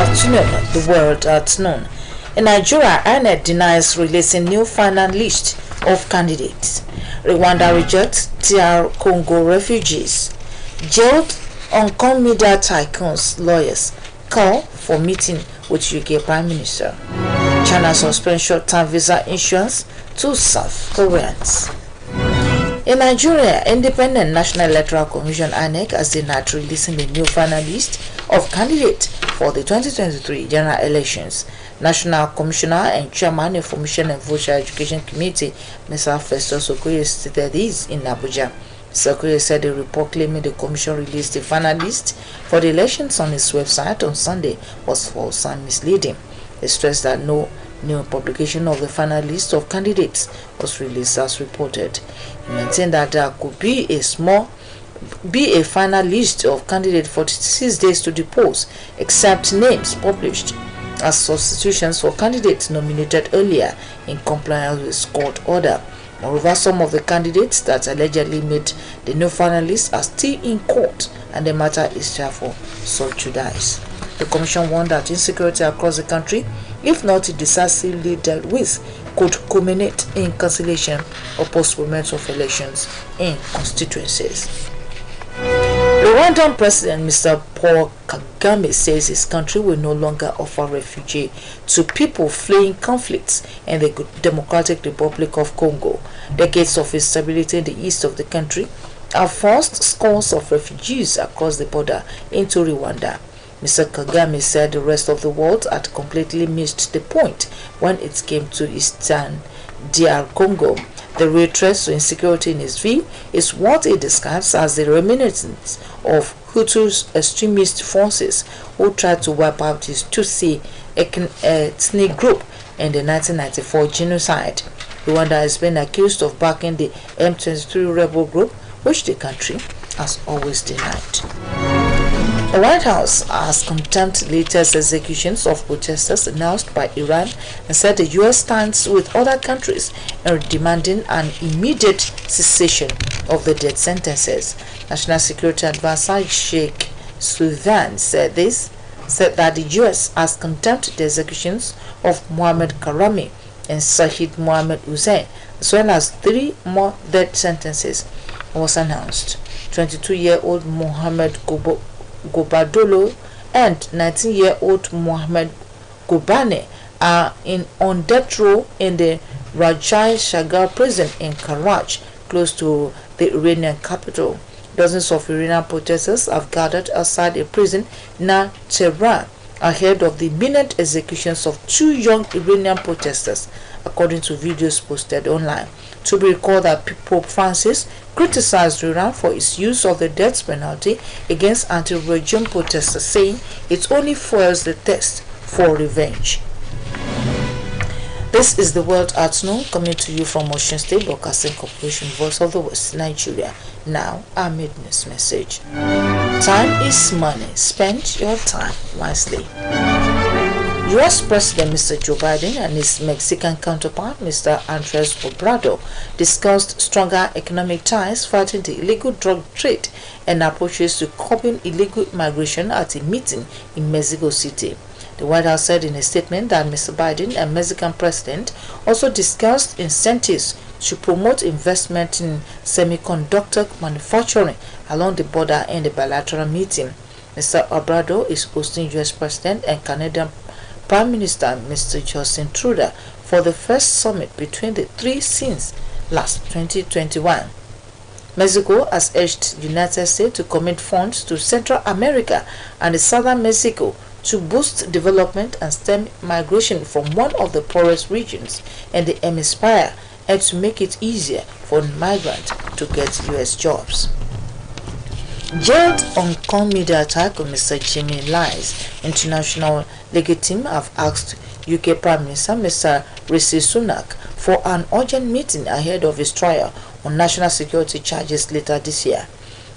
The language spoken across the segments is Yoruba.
afternoon, the world at noon. In Nigeria, INEC denies releasing new final list of candidates. Rwanda rejects DR Congo refugees. Jailed Hong media tycoons lawyers call for meeting with UK Prime Minister. China suspends short-term visa issuance to South Koreans. In Nigeria, Independent National Electoral Commission INEC has denied releasing the new final list of candidates for the 2023 general elections. National Commissioner and Chairman of Information and Voter Education Committee, Mr. Festus Okoye, stated this in Abuja. Mr. Okoye said the report claiming the Commission released the final list for the elections on its website on Sunday was false and misleading. He stressed that no new publication of the final list of candidates was released as reported. He maintained that there could be a final list of candidates 46 days to the polls, except names published as substitutions for candidates nominated earlier in compliance with court order. Moreover, some of the candidates that allegedly made the new finalists are still in court, and the matter is therefore sub judice. The Commission warned that insecurity across the country, if not decisively dealt with, could culminate in cancellation or postponement of elections in constituencies. Rwandan President Mr. Paul Kagame says his country will no longer offer refuge to people fleeing conflicts in the Democratic Republic of Congo. Decades of instability in the east of the country have forced scores of refugees across the border into Rwanda. Mr. Kagame said the rest of the world had completely missed the point when it came to eastern DR Congo. The real threat to insecurity in his view is what he describes as the reminiscence of Hutus extremist forces who tried to wipe out his Tutsi ethnic group in the 1994 genocide. Rwanda has been accused of backing the M23 rebel group, which the country has always denied. The White House has condemned latest executions of protesters announced by Iran and said the U.S. stands with other countries in demanding an immediate cessation of the death sentences. National Security Advisor Sheikh Sullivan said that the U.S. has condemned the executions of Mohammed Karami and Shahid Mohammed Hussein, as well as 3 more death sentences was announced. 22-year-old Mohammed Gobadolo and 19-year-old Mohammed Gobane are on death row in the Rajai Shagar prison in Karachi, close to the Iranian capital. Dozens of Iranian protesters have gathered outside a prison near Tehran ahead of the imminent executions of 2 young Iranian protesters, according to videos posted online. To be recalled that Pope Francis criticized Iran for its use of the death penalty against anti-regime protesters, saying it only fuels the thirst for revenge. This is the World at Noon, coming to you from Ocean State Broadcasting Corporation, Voice of the West, Nigeria. Now, our midnight message. Time is money. Spend your time wisely. U.S. President Mr. Joe Biden and his Mexican counterpart Mr. Andres Obrador discussed stronger economic ties, fighting the illegal drug trade, and approaches to curbing illegal immigration at a meeting in Mexico City. The White House said in a statement that Mr. Biden and Mexican President also discussed incentives to promote investment in semiconductor manufacturing along the border in the bilateral meeting. Mr. Obrador is hosting U.S. President and Canadian Prime Minister Mr. Justin Trudeau for the first summit between the 3 since last 2021. Mexico has urged the United States to commit funds to Central America and the southern Mexico to boost development and stem migration from one of the poorest regions in the hemisphere, and to make it easier for migrants to get U.S. jobs. Jailed on media attack on Mr. Jimmy Lies, international legal team have asked UK Prime Minister Mr. Rishi Sunak for an urgent meeting ahead of his trial on national security charges later this year.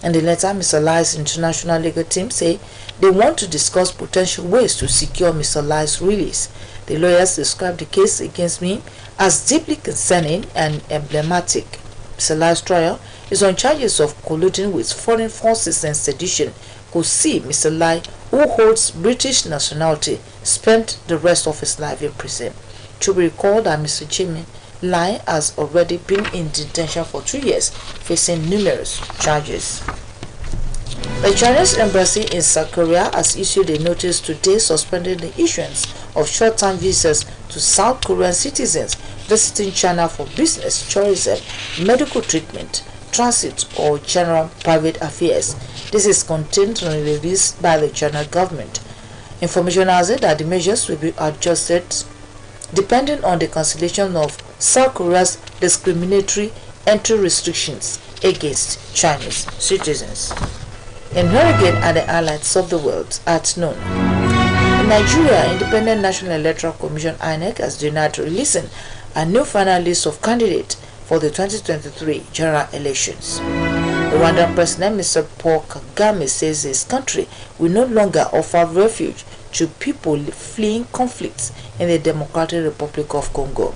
In the letter, Mr. Lai's international legal team say they want to discuss potential ways to secure Mr. Lai's release. The lawyers described the case against me as deeply concerning and emblematic. Mr. Lai's trial is on charges of colluding with foreign forces and sedition. Could see Mr. Lai who holds British nationality, spent the rest of his life in prison. To be recalled that Mr. Jimmy Lai has already been in detention for 2 years, facing numerous charges. The Chinese embassy in South Korea has issued a notice today suspending the issuance of short-term visas to South Korean citizens visiting China for business, tourism, medical treatment, transit, or general private affairs. This is contained in a release by the China government. Information has it that the measures will be adjusted depending on the cancellation of South Korea's discriminatory entry restrictions against Chinese citizens. And here again are the highlights of the world at noon. In Nigeria, Independent National Electoral Commission (INEC) has denied releasing a new final list of candidates for the 2023 general elections. Rwandan President Mr. Paul Kagame says his country will no longer offer refuge to people fleeing conflicts in the Democratic Republic of Congo.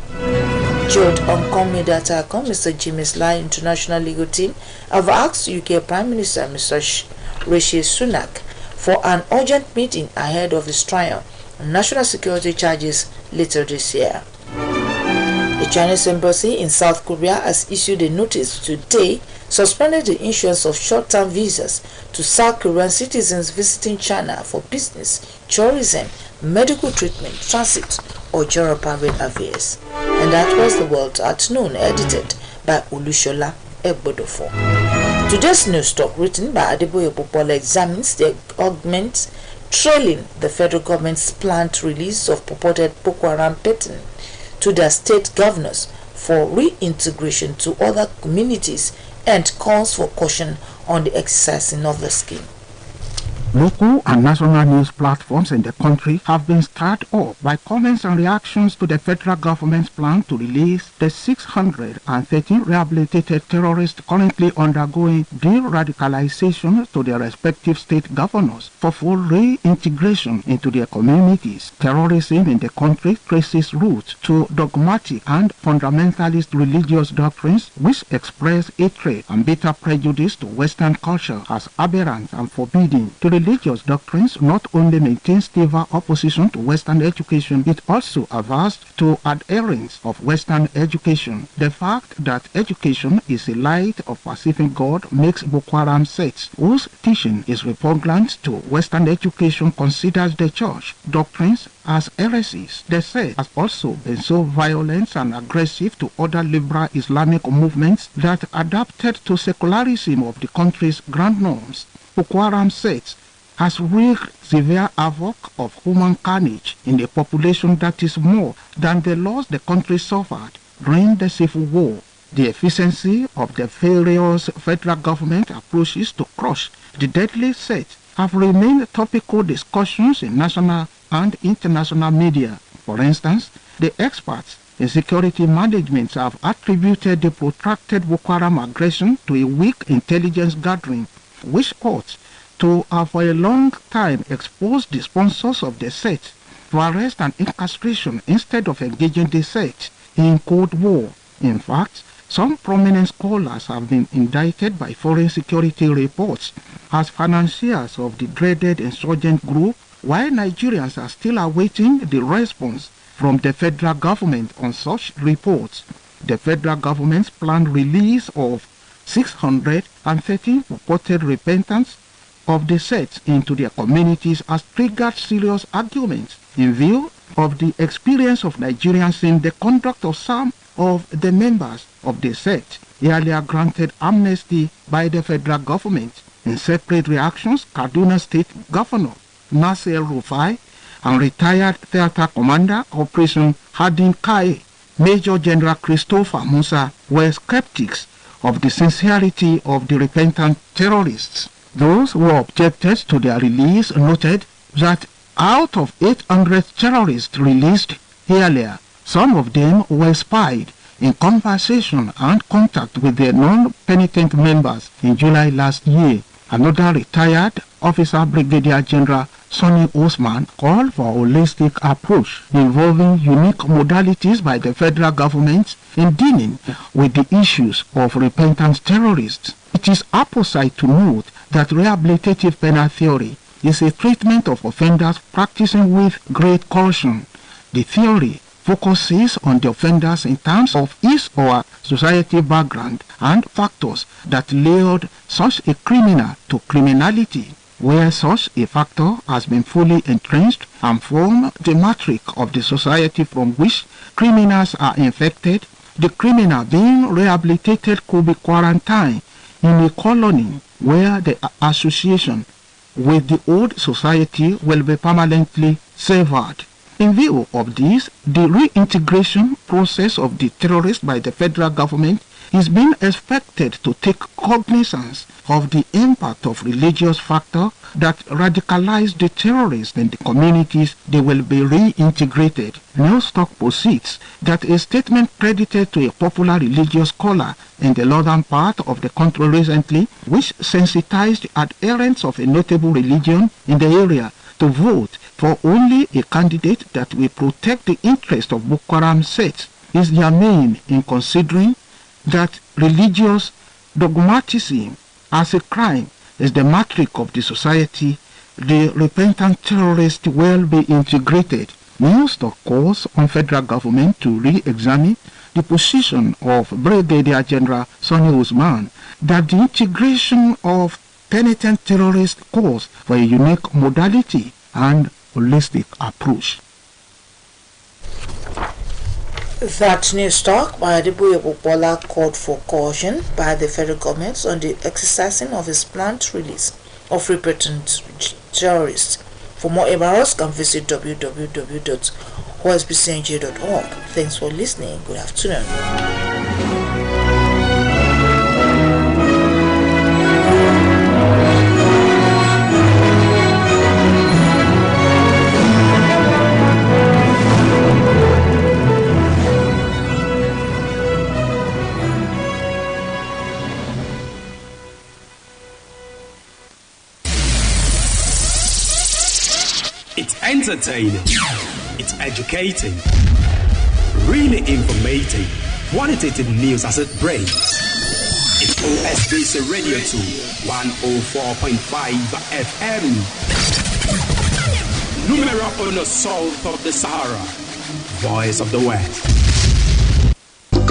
Judge Hong Media Telecom Mr. Jimmy Lai International Legal Team have asked UK Prime Minister Mr. Rishi Sunak for an urgent meeting ahead of his trial on national security charges later this year. The Chinese embassy in South Korea has issued a notice today suspending the issuance of short-term visas to South Korean citizens visiting China for business, tourism, medical treatment, transit, or general private affairs. And that was the World at Noon, edited by Olushola Egbodofo. Today's news talk, written by Adeboye Popola, examines the arguments trailing the federal government's planned release of purported Boko Haram pattern to their state governors for reintegration to other communities and calls for caution on the exercising of the scheme. Local and national news platforms in the country have been stirred up by comments and reactions to the federal government's plan to release the 613 rehabilitated terrorists currently undergoing de-radicalization to their respective state governors for full reintegration into their communities. Terrorism in the country traces roots to dogmatic and fundamentalist religious doctrines which express hatred and bitter prejudice to Western culture as aberrant and forbidding. The religious doctrines not only maintain stable opposition to Western education, it also averse to adherents of Western education. The fact that education is a light of perceiving God makes Boko Haram sects, whose teaching is repugnant to Western education, considers the church doctrines as heresies. The sect has also been so violent and aggressive to other liberal Islamic movements that adapted to secularism of the country's grand norms. Boko Haram sects has wreaked severe havoc of human carnage in a population that is more than the loss the country suffered during the Civil War. The efficiency of the various federal government approaches to crush the deadly sect have remained topical discussions in national and international media. For instance, the experts in security management have attributed the protracted Boko Haram aggression to a weak intelligence gathering, which ought to have for a long time exposed the sponsors of the sect to arrest and incarceration instead of engaging the sect in Cold War. In fact, some prominent scholars have been indicted by foreign security reports as financiers of the dreaded insurgent group, while Nigerians are still awaiting the response from the federal government on such reports. The federal government's planned release of 613 purported repentants of the sects into their communities has triggered serious arguments in view of the experience of Nigerians in the conduct of some of the members of the sect earlier granted amnesty by the federal government. In separate reactions, Kaduna State Governor Nasir Rufai and retired theater commander Operation Hadin Kai, Major General Christopher Musa, were skeptics of the sincerity of the repentant terrorists. Those who objected to their release noted that out of 800 terrorists released earlier, some of them were spied in conversation and contact with their non-penitent members in July last year. Another retired officer, Brigadier General Sonny Osman, called for a holistic approach involving unique modalities by the federal government in dealing with the issues of repentant terrorists. It is apposite to note that rehabilitative penal theory is a treatment of offenders practicing with great caution. The theory focuses on the offenders in terms of his or her society background and factors that lured such a criminal to criminality. Where such a factor has been fully entrenched and formed the matrix of the society from which criminals are infected, the criminal being rehabilitated could be quarantined in a colony where the association with the old society will be permanently severed. In view of this, the reintegration process of the terrorists by the federal government is being expected to take cognizance of the impact of religious factor that radicalize the terrorists in the communities they will be reintegrated. Newstock proceeds that a statement credited to a popular religious scholar in the northern part of the country recently, which sensitized adherents of a notable religion in the area to vote for only a candidate that will protect the interest of Boko Haram sects, is germane in considering that religious dogmatism as a crime is the matrix of the society. The repentant terrorists will be integrated. Newstock calls on federal government to re-examine the position of Brigadier General Sonny Usman that the integration of penitent terrorists calls for a unique modality and holistic approach. That Newstock by Adeboye Bola called for caution by the federal government on the exercising of its planned release of repentant terrorists. For more about us, can visit www.osbcnj.org. Thanks for listening. Good afternoon. It's entertaining, it's educating, really informative, qualitative news as it breaks. It's OSBC Radio 2, 104.5 FM. Numero uno south of the Sahara, voice of the West.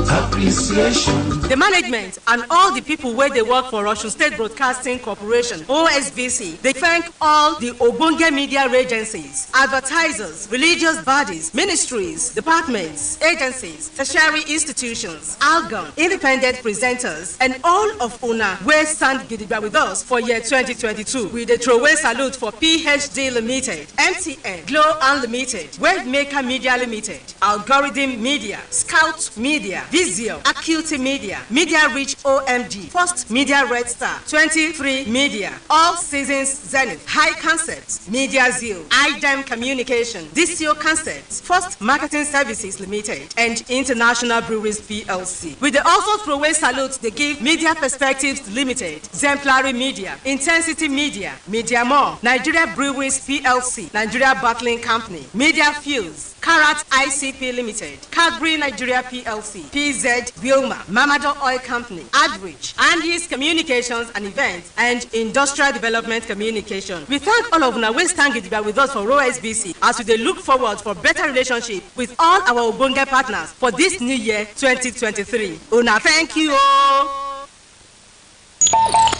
Appreciation. The management and all the people where they work for Russian State Broadcasting Corporation, OSBC, they thank all the Obonge media agencies, advertisers, religious bodies, ministries, departments, agencies, tertiary institutions, Algon, independent presenters, and all of UNA where stand gidigba with us for year 2022 with a throwaway salute for PhD Limited, MTN, Glow Unlimited, Wavemaker Media Limited, Algorithm Media, Scout Media, Vizio, Acuity Media, Media Reach OMG, First Media Red Star, 23 Media, All Seasons Zenith, High Concepts, Media Zeal, IDEM Communication, DCO Concepts, First Marketing Services Limited, and International Breweries PLC. With the also throwaway salute they give Media Perspectives Limited, Exemplary Media, Intensity Media, Media More, Nigeria Breweries PLC, Nigeria Bottling Company, Media Fuse, Karat ICP Limited, Cadbury Nigeria PLC, PZ Wilma, Mamado Oil Company, Adrich, Andy's Communications and Events, and Industrial Development Communication. We thank all of you who stand with us for OSBC as we look forward for better relationship with all our Obonge partners for this new year 2023. Una, thank you all.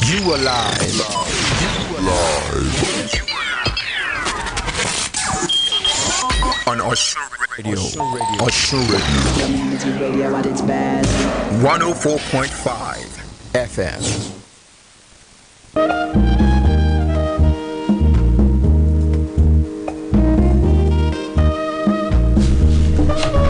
You are live. On Ocean Radio. Ocean Radio. Community radio at its best. 104.5 FM.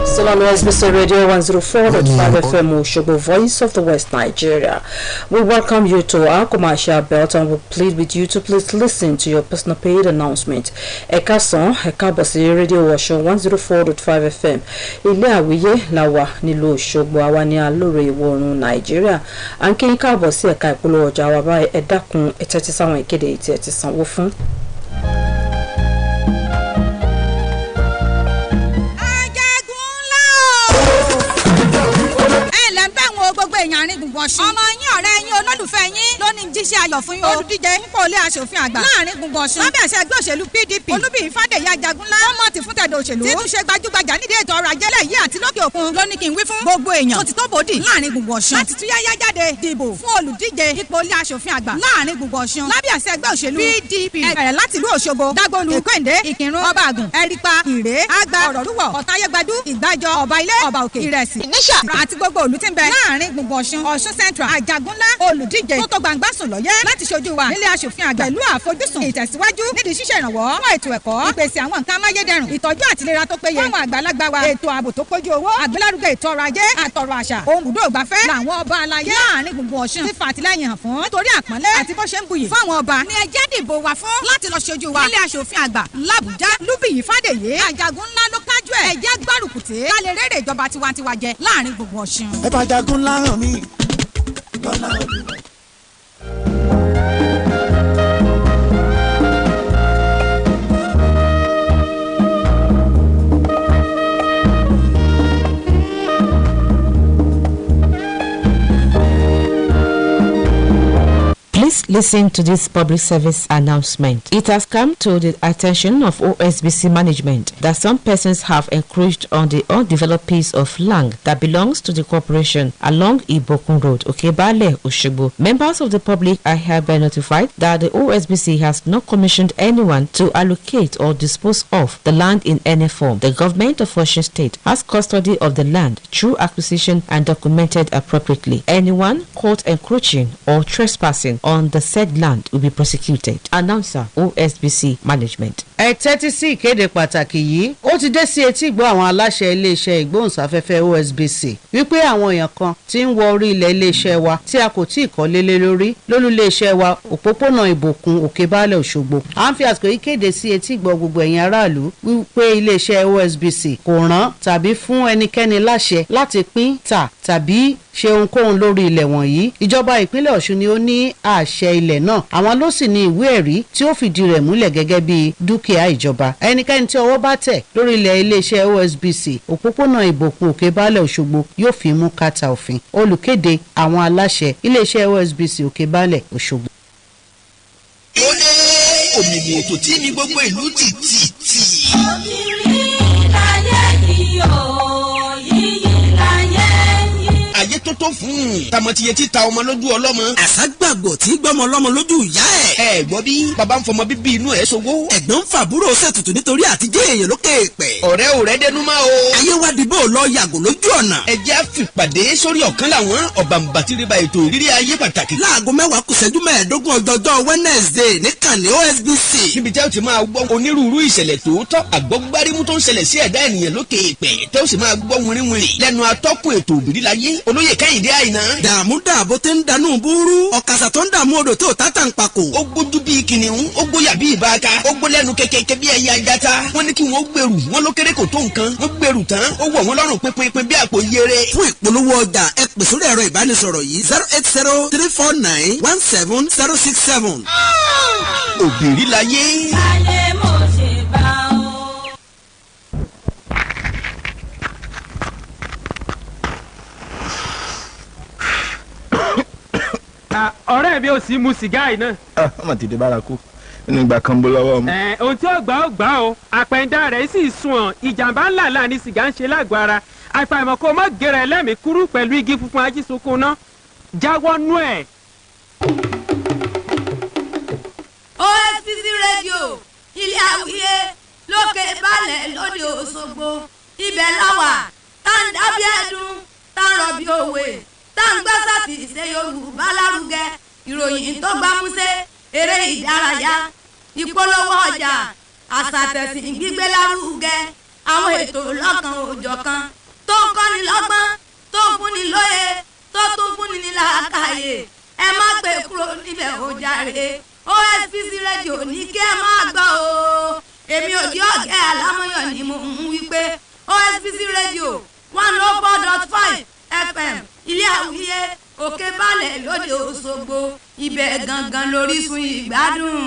Still on OSBC Radio 104.5 FM Oshobo, Voice of the West Nigeria. We welcome you to our commercial belt and we plead with you to please listen to your personal paid announcement. Ekason, Ekabasi Radio Osho 104.5 FM. Ile Awiye Lawa Nilo Oshobo Awani Alore Iworun Nigeria. Anke Ekabasi Eka Ipolo Oja wa bai edakun eteti sawon ikede iti eti sanwo fun. Ọmọ yín ọ̀rẹ́ yín olólùfẹ́ yín ló ní jíṣẹ́ ayọ̀ kìlọ̀ fún yín olùdíje ipò ilé aṣòfin àgbà láàrin gbùngbùn Ọ̀ṣun lábẹ́ àṣẹ ẹgbẹ́ òṣèlú PDP Olúbíyì Fádèyí Ajagunlá ọmọ ti fún tẹ̀dọ̀ òṣèlú tí tún ṣe gbajúgbajà nídìí ètò ọrọ̀ ajé lẹ́yìn àti lókè òkun ló ní kí n wí fún gbogbo èèyàn tó ti tó bòdì láàrin gbùngbùn Ọ̀ṣun láti tún yáyá jáde dìbò fún olùdíje ipò ilé aṣòfin àgbà láàrin gbùngbùn Ọ̀ṣun lábẹ́ àṣẹ ẹgbẹ́ òṣèlú PDP bẹ̀rẹ̀ láti ìlú Òṣogbo Dágbólu Èkóǹdé Ìkìrun Ọba Àgùn Ẹ̀rípa Ìré Àgbà Ọ̀rọ̀rúwọ̀ Ọ̀táyégbadú Ìgbàjọ Ọba Ilé Ọba Òkè Ìrẹsì Ìníṣà àti gbogbo òlú tí ń bẹ láàrin gbùngbùn Ọ̀ṣun Ọ̀ṣun Central Ajagunlá olùdíje tó tó gbangba sùn lọ́yẹ́ láti ṣojú wa nílé aṣòfin àgbà pẹ̀lú àfojúsùn ìtẹ̀síwájú nídìí ṣíṣe ìrànwọ́ fún ètò ẹ̀kọ́ ìpèsè àwọn nǹkan amáyédẹrùn ìtọ́jú àti ìlera tó péye fún àwọn àgbàlagbà wa ètò ààbò tó pójú owó àgbélárugẹ ètò ọrọ̀ ajé àtọ̀rọ̀ àṣà ohun ibùdó ìgbafẹ́ làwọn ọba aláyé láàrin gbùngbùn Ọ̀ṣun ti fàtìlẹ́yìn hàn fún nítorí àpọ́nlé àti bó ṣe ń buyì fún àwọn ọba ní ẹjẹ́ dìbò wa fún láti lọ ṣojú wa nílé aṣòfin àgbà l'Àbújá Olúbíyì Fádèyí Ajagun ńlá ló kájú ẹ̀ ẹjẹ́ gbárùkùtì ká lè rere ìjọba tiwantiwa jẹ láàrin gbùngbùn Ọ̀ṣun. ẹ bá Ajagun ńlá hàn mí lọ́la ọdún. Please listen to this public service announcement. It has come to the attention of OSBC management that some persons have encroached on the undeveloped piece of land that belongs to the corporation along Ibokun Road, Okebale, Osogbo. Members of the public are hereby notified that the OSBC has not commissioned anyone to allocate or dispose of the land in any form. The government of Osun State has custody of the land through acquisition and documented appropriately. Anyone caught encroaching or trespassing on the said land will be prosecuted. Announcer OSBC management. Ẹ tẹ́tí sí ìkéde pàtàkì yìí ó ti dé sí etí gbọ́ àwọn aláṣẹ iléeṣẹ́ ìgbóhùnsáfẹ́fẹ́ OSBC wípé àwọn èèyàn kan tí ń wọ orí ilẹ̀ iléeṣẹ́ wa tí a kò tí ì kọ́lé lé lórí lólú iléeṣẹ́ wa òpópónà Ìbòkun Òkèbálẹ̀ Òṣogbo. À ń fi àsìkò yìí kéde sí etí gbọ́ gbogbo ẹ̀yin aráàlú wípé iléeṣẹ́ OSBC kò rán tàbí fún ẹnikẹ́ni láṣẹ láti pín tà tàbí ṣe ohunkóhun lórí ilẹ̀ wọ̀nyí. Ìjọba ìpínlẹ̀ Ọ̀ṣun ni ó ní àṣẹ ilẹ̀ náà àwọn ló sì ní ìwé ẹ̀rí tí ó fìdí rẹ̀ múlẹ̀ gẹ́gẹ́ bí dúkìá ìjọba. Ẹnikẹ́ni tí ọwọ́ bá tẹ̀ lórí ilẹ̀ iléeṣẹ́ OSBC òpópónà Ìbòkun Òkèbálẹ̀ Òṣogbo yóò fi mú kàtà òfin. Olùkéde àwọn aláṣẹ iléeṣẹ́ OSBC Òkèbálẹ̀ Òṣogbo. ó dé òmìnir ètò tí ní gbogbo ìlú tìtìtì. obìnrin láyé yìí o yìí láyé yìí. ayé tó tó fún un tamọ̀tìyẹ títa ọmọ lójú ọlọ́mọ. àṣà gbàgbọ́ tí gbọ́mọ ọlọ́mọ lójú ìyá ẹ̀. ẹ gbọ́ bí bàbá ń fọmọ bíbí inú ẹ̀ ṣògo. ẹ̀gbọ́n ń fàbúrò ṣètùtù nítorí àtijọ́ èèyàn lókè pẹ̀. ọ̀rẹ́ ò rẹ́ dẹnu máa o. ayé wa dìbò lọ yàgò lójú ọ̀nà. ẹ jẹ́ àfìpàdé sórí ọ̀kan làwọn ọ̀bàǹbàtìrìbà ètò ìrírí ayé pàtàkì. láago 10:15 ọjọ́jọ́ Wednesday níkànnì OSBC. níbi tẹ́ ó ti máa gbọ́ onírúurú ìṣẹ̀lẹ̀ tòótọ́ àgbọ́gbárímú tó ń ṣẹlẹ̀ sí ẹ̀dá ènìyàn lókè èèpẹ̀ tẹ́ ó sì máa gbọ́ wìrìwìrì lẹ́nu atọ́kùn ètò ìrírí ayé olóyè Kẹ́hìndé Àyìnà. dààmú dààbò tẹ́ ń danú búrú ọ̀kasà tó ń dààmú odò tó tátà ń pakò. ó gbójú bíi kìnìún ó gbóyà bíi ìbaaka ó gbó lẹ́nu kẹ̀kẹ́ bí ẹyẹ ajata. wọ́n ní kí wọ́n gbèrú wọ́n ló kéré kò tó nǹkan wọ́n gbèrú tán ó wọ̀ wọ́n lọ́rùn pínpín bí àpò yere. fún ìpolówó ọjà ẹ pè sórí ẹ̀rọ ìbánisọ̀rọ̀ yìí 08034917067. òbírí láyé. ayé mo ṣe bá o. ọ̀rẹ́ mi ò sí mu sìgá yìí náà. ọmọ tètè bárakú nínú ìgbà kan bó lọ́wọ́ mu. ohun tí ó gbà ó àpẹ̀ǹdà rẹ̀ sì sùn ọ̀ ìjàmbá ńláńlá ni sìgá ń ṣe lágọ̀ọ́ ara àìfàìmọ̀ kó má gèrè ẹlẹ́mìí kúrú pẹ̀lú igi funfun ajísunkun náà jáwọ́ nú ẹ̀. OSBC rédíò ilé àwíyé lókè balẹ̀ lóde Òṣogbo ibẹ̀ láwà tá ń dábí ẹ̀dùn tá ń rọ̀bì òwe tá ń gbẹ́sà tí ìṣe Yorùbá lárugẹ ìròyìn tó gbámúṣé eré ìdárayá ìpolówó ọjà àṣàtẹ̀sìn gbígbé lárugẹ àwọn ètò lọ́kan òjọ̀kan tó ń kọ́ni lọ́gbọ́n tó ń fúnni lóye tó tún fúnni ní làákàyè ẹ má gbé kúrò níbẹ̀ ó jàre OSBC rédíò ní kí ẹ máa gbọ́ o èmi ò di ọ̀gẹ́ alámọ̀yàn ni mo ń wí pé OSBC rédíò 104.5 FM ilé àwíyé òkè balẹ̀ lóde Òṣogbo ibẹ̀ gangan lórísun ìgbádùn.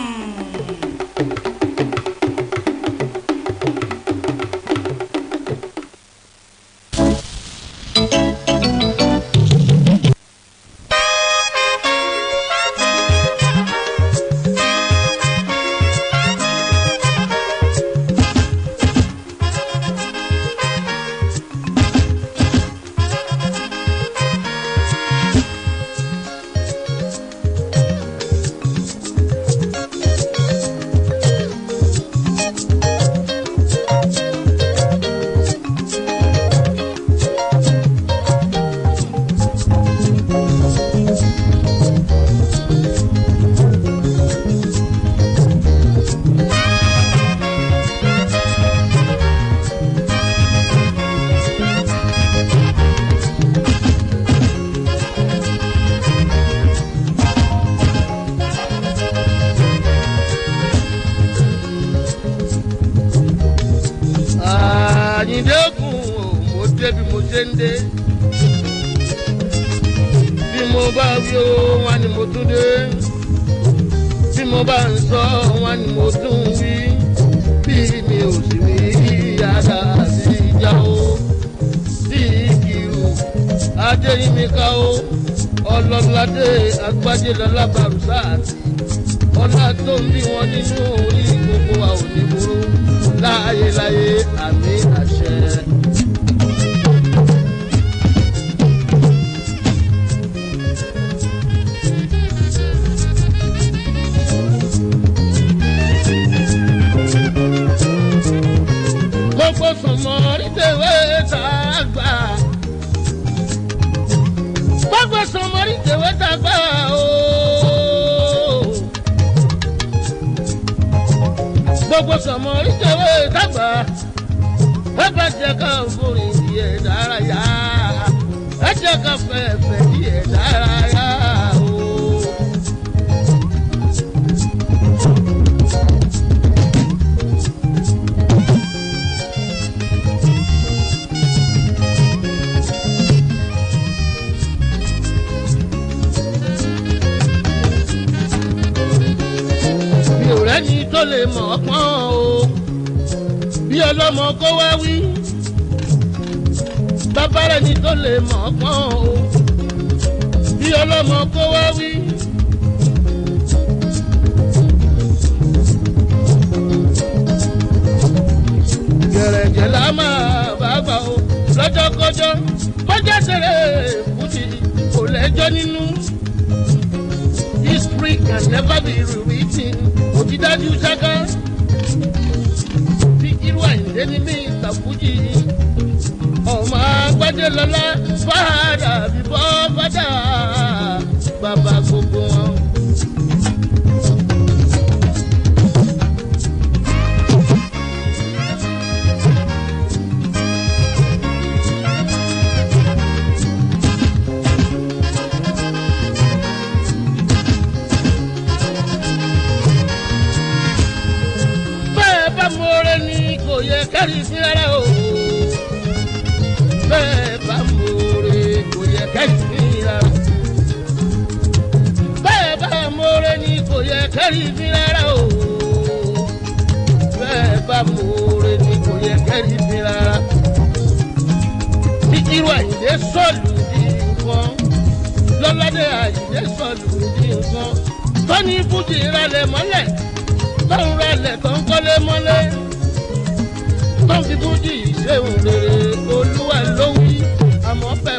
Àyìndé kùn mo dé bí mo ṣe ń dé. Bí mo bá wí o wọn ni mo tún dé. Bí mo bá ń sọ wọn ni mo tún wí. Bí mi ò sì wí yàrá sí ìjà o. Sí ìkìrù Adéyínmíká o. Ọlọ́ládé Agbájé lọ́lá Bàrúsáàtì. Ọlá tó ń bí wọn nínú orí gbogbo wa ò ní burú. Láyé láyé àmì àṣẹ. Gbogbo sọmọ ìtẹ̀wé tá a gbà. Gbogbo sọmọ ìtẹ̀wé tá a gbà o. Gbogbo sọmọ ìtẹ̀wé tá a gbà. Bàbá jẹ́ ká borí ìyẹ̀ dárayá. Ẹ jẹ́ ká fẹ́fẹ́ ìyẹ̀ dárayá o. Ẹni tó lè mọ̀ ọ́ pọ́n o bí ọlọ́mọ kó wá wí bàbá rẹ̀ ni tó lè mọ̀ ọ́ pọ́n o bí ọlọ́mọ kó wá wí. Gẹ̀rẹ̀jẹ̀ la máa bá gbà o lọ́jọ́kọ́jọ́ bọ́jà tẹ̀lé fújì kò lẹ́jọ́ nínú. History can never be rewritten. Òjìdájú ṣáká. Bí irú Àyìndé ní mí ìtàkùjì. Ọmọ Agbájé lọ́lá fàdà bíbọ́ fàdà bàbá gbogbo wọn. Kẹ́rì sí rárá o. Bẹ́ẹ̀ bá mọ̀ọ́rẹ́ kò yẹ kẹ́rì sí rárá. Bẹ́ẹ̀ bá mọ̀ọ́rẹ́ ni kò yẹ kẹ́rì sí rárá o. Bẹ́ẹ̀ bá mọ̀ọ́rẹ́ ni kò yẹ kẹ́rì sí rárá. Bí irú Àyìndé sọ̀lù di nǹkan. Lọ́ládé Àyìndé sọ̀lù di nǹkan. Tọ́ni fújì ralẹ̀ mọ́lẹ̀. Tọ́hún ralẹ̀ tó ń kọ́lé mọ́lẹ̀. Tọ́n fi fújì ṣéun rere Olúwa ló wí àmọ́ bẹ́ẹ̀.